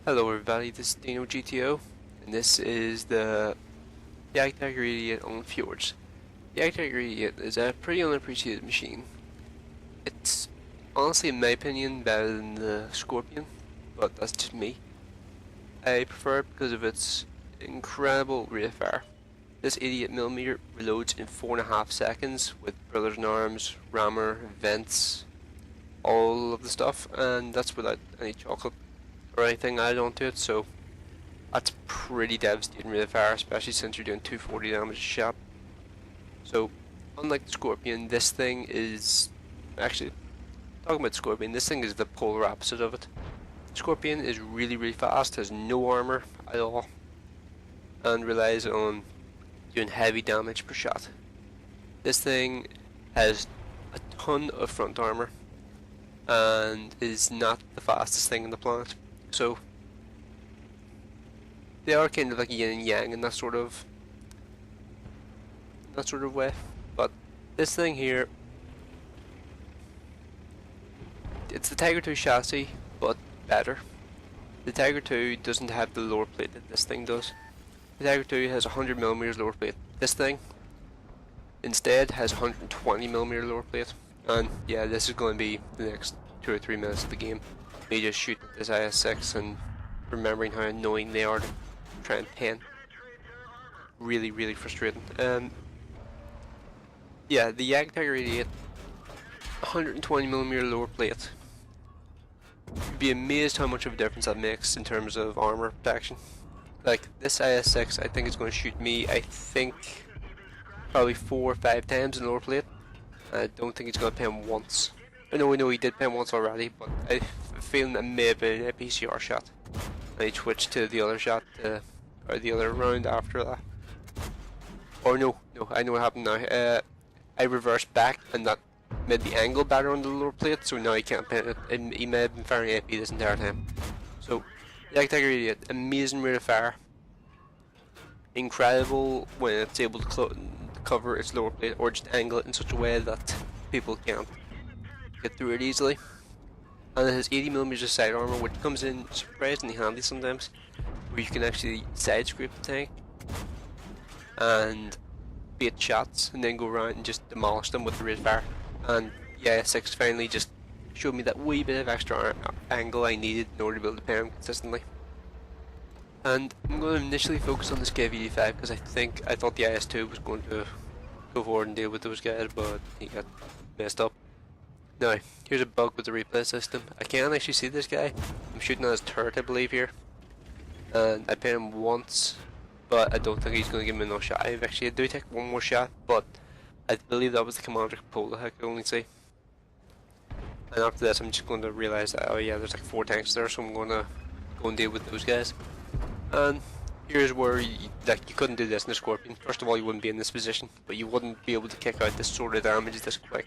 Hello everybody, this is Dino GTO, and this is the JagdTiger Idiot on Fjords. The JagdTiger Idiot is a pretty unappreciated machine. It's honestly, in my opinion, better than the Scorpion, but that's just me. I prefer it because of its incredible rate of fire. This 88mm reloads in 4.5 seconds with brothers in arms, rammer, vents, all of the stuff, and that's without any chocolate or anything added onto it, so that's pretty devastating rate of fire, especially since you're doing 240 damage a shot. So, unlike the Scorpion, this thing is actually, talking about Scorpion, this thing is the polar opposite of it. Scorpion is really fast, has no armor at all, and relies on doing heavy damage per shot. This thing has a ton of front armor and is not the fastest thing on the planet. So they are kind of like yin and yang in that sort of way. But this thing here, it's the Tiger 2 chassis, but better. The Tiger 2 doesn't have the lower plate that this thing does. The Tiger 2 has 100mm lower plate. This thing instead has 120mm lower plate. And yeah, this is going to be the next 2 or 3 minutes of the game. Me just shooting at this IS-6 and remembering how annoying they are to try and pen. Really frustrating. Yeah, the JagdTiger 88, 120mm lower plate. You'd be amazed how much of a difference that makes in terms of armor protection. Like, this IS-6 I think is going to shoot me, I think, probably 4 or 5 times in lower plate. I don't think he's going to pen once. I know he did pen once already, but I have a feeling that may have been a PCR shot. And he switched to the other shot, or the other round after that. Or no, I know what happened now. I reversed back and that made the angle better on the lower plate, so now he can't pen it. He may have been firing AP this entire time. So, JagdTiger Idiot, amazing rate of fire. Incredible when it's able to cover its lower plate, or just angle it in such a way that people can't get through it easily. And it has 80mm of side armor, which comes in surprisingly handy sometimes, where you can actually side scrape the tank and bait shots and then go around and just demolish them with the rate of fire. And yeah, 6 finally just showed me that wee bit of extra angle I needed in order to be able to pen consistently. And I'm going to initially focus on this KV-85 because I thought the IS-2 was going to go forward and deal with those guys, but he got messed up. Now, here's a bug with the replay system. I can't actually see this guy. I'm shooting at his turret, I believe, here. And I pin him once, but I don't think he's going to give me another shot. I do take one more shot, but I believe that was the commander cupola I could only see. And after this, I'm just going to realise that, oh yeah, there's like 4 tanks there, so I'm going to go and deal with those guys. And here's where you couldn't do this in the Scorpion. First of all, you wouldn't be in this position, but you wouldn't be able to kick out this sort of damage this quick.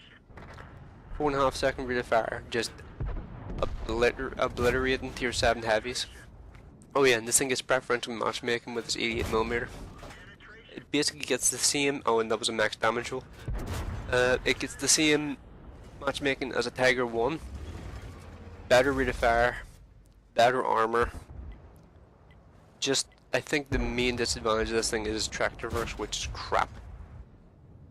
4.5 second rate of fire, just obliterating tier 7 heavies. Oh yeah, and this thing gets preferential matchmaking with this 88mm. It basically gets the same, oh and that was a max damage roll. It gets the same matchmaking as a Tiger 1. Better rate of fire, better armor. Just, I think the main disadvantage of this thing is track reverse, which is crap.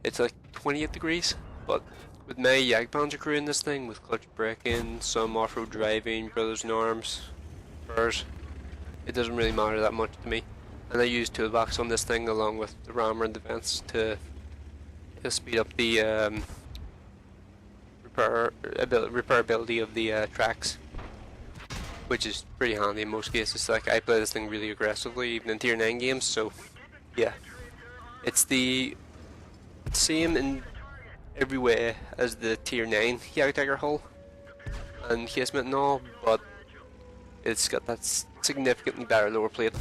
It's like 28 degrees, but with my Jagdpanzer crew in this thing, with clutch braking, some off-road driving, brothers in arms, spurs, it doesn't really matter that much to me. And I use toolbox on this thing along with the rammer and the vents to speed up the repairability of the tracks, which is pretty handy in most cases. Like, I play this thing really aggressively, even in tier 9 games, so yeah. It's the same in every way as the tier 9 JagdTiger hull and casement and all, but it's got that significantly better lower plate.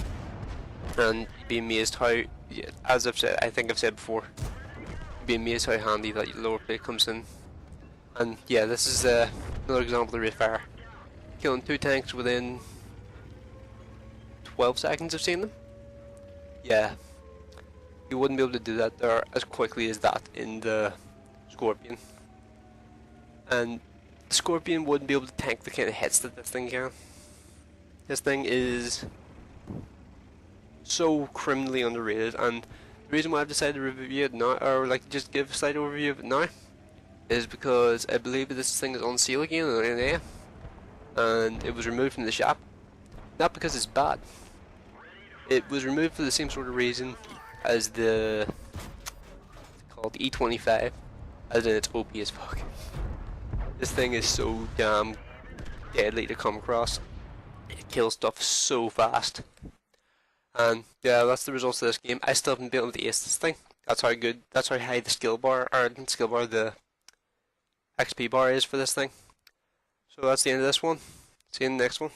And you'd be amazed how, yeah, as I've said, I think I've said before, you'd be amazed how handy that lower plate comes in. And yeah, this is another example of the rate of fire. Killing 2 tanks within 12 seconds of seeing them. Yeah, you wouldn't be able to do that there as quickly as that in the Scorpion. And the Scorpion wouldn't be able to tank the kind of hits that this thing can. This thing is so criminally underrated, and the reason why I've decided to review it now, or like just give a slight overview of it now, is because I believe this thing is on sale again on NA, and it was removed from the shop. Not because it's bad. It was removed for the same sort of reason as the called E25, as in it's OP as fuck. This thing is so damn deadly to come across. It kills stuff so fast. And yeah, that's the results of this game. I still haven't been able to ace this thing. That's how good, that's how high the skill bar, or not skill bar, the XP bar is for this thing. So that's the end of this one. See you in the next one.